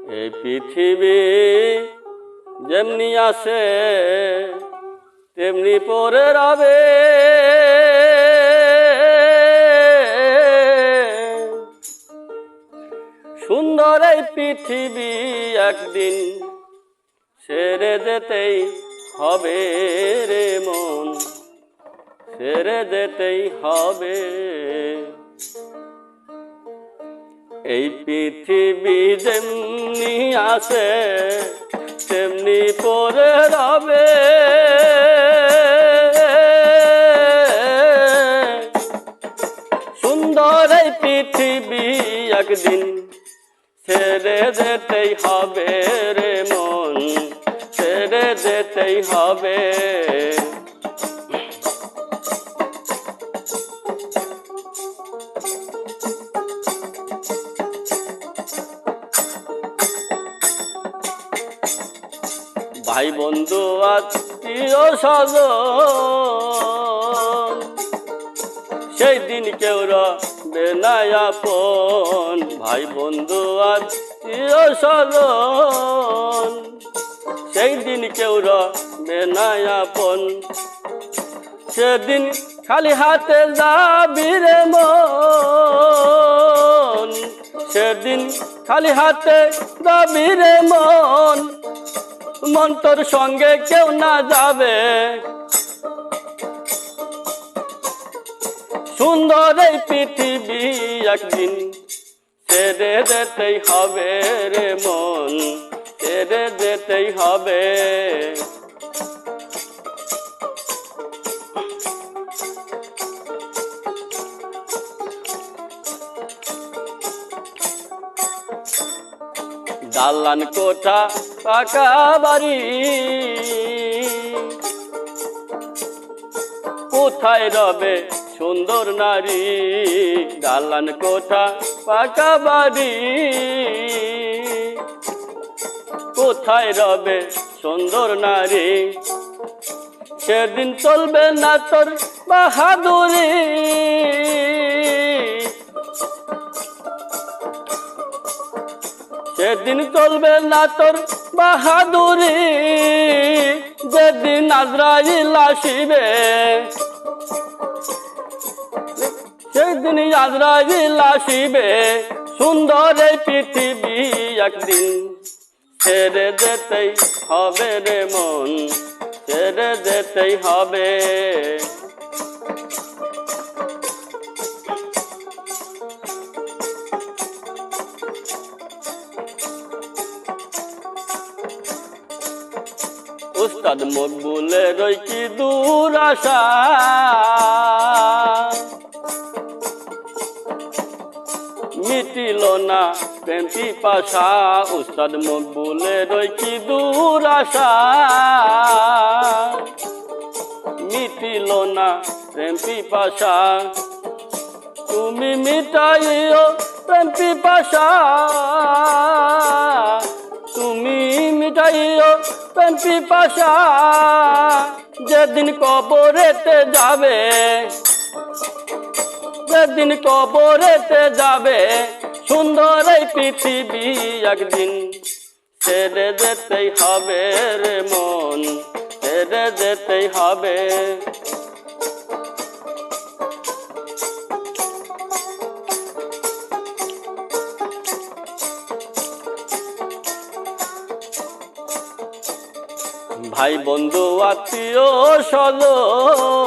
এই পৃথিবী যেমনি আসে তেমনি পরে রবে। সুন্দর এই পৃথিবী একদিন ছেড়ে যেতেই হবে রে মন, ছেড়ে যেতেই হবে। এই পৃথিবী যেমনি আসে তেমনি পরে রবে। সুন্দর এই পৃথিবী একদিন ছেড়ে যেতেই হবে রে মন, ছেড়ে যেতেই হবে। ভাই বন্ধু আত্মীয় স্বজন সেই দিন কেউ রবে না আপন। ভাই বন্ধু আত্মীয় স্বজন সেই দিন কেউ রবে না আপন। সেদিন খালি হাতে যাবি রে মন, সেদিন খালি হাতে যাবি রে মন, মন তোর সঙ্গে কেউ না যাবে। সুন্দর এই পৃথিবী একদিন ছেড়ে যেতেই হবে রে মন, ছেড়ে যেতেই হবে। দালান কোঠা পাকা বাড়ি কোথায় রবে সুন্দর নারী। দালান কোঠা পাকা বাড়ি কোথায় রবে সুন্দর নারী। সেদিন চলবে না তোর বাহাদুরি, সেদিন চলবে না তোর বাহাদুরি। যেদিন আজরাইল আসিবে সেদিন আজরাইল আসিবে। সুন্দর এই পৃথিবী একদিন ছেড়ে যেতেই হবে রে মন, ছেড়ে যেতেই হবে। উস্তাদ মকবুলের কি দূর আশা, মিটিল না প্রেম পিপাসা। উস্তাদ মকবুলের কি দূর আশা, মিটিল না প্রেম পিপাসা। তুমি মিটাইও প্রেম পিপাসা, তুমি মিটাইও প্রেম পিপাসা। যেদিন কবরেতে যাবে, যেদিন কবরেতে যাবে। সুন্দর এই পৃথিবী একদিন ছেড়ে যেতেই হবে রে মন, ছেড়ে যেতেই হবে। ভাই বন্ধু আত্মীয় স্বজন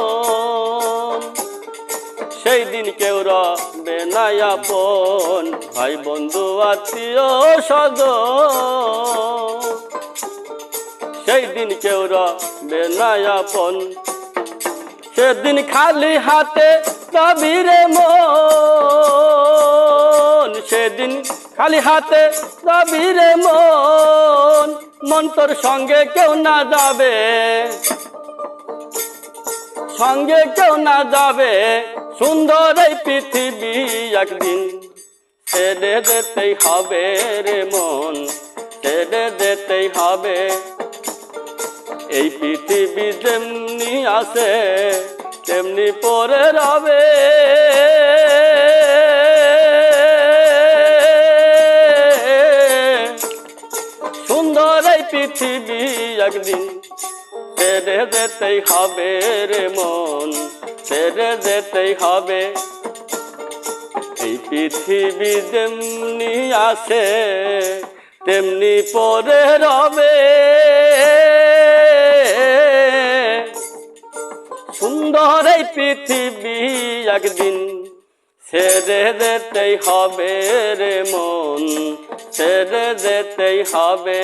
সেই দিন কেউ রবে না আপন। ভাই বন্ধু আত্মীয় স্বজন সেই দিন কেউ রবে না আপন। সেদিন খালি হাতে যাবি রে মন, সেদিন খালি হাতে যাবি রে মন, মন তোর সঙ্গে কেউ না যাবে, সঙ্গে কেউ না যাবে। সুন্দর এই পৃথিবী একদিন ছেড়ে যেতেই হবে রে মন, ছেড়ে যেতেই হবে। এই পৃথিবী যেমনি আসে তেমনি পরে রবে। পৃথিবী একদিন ছেড়ে যেতেই হবে রে মন, ছেড়ে যেতেই হবে। এই পৃথিবী যেমনি আছে তেমনি পরে রবে, সুন্দর এই পৃথিবী একদিন ছেড়ে যেতেই হবে রে মন, ছেড়ে যেতেই হবে।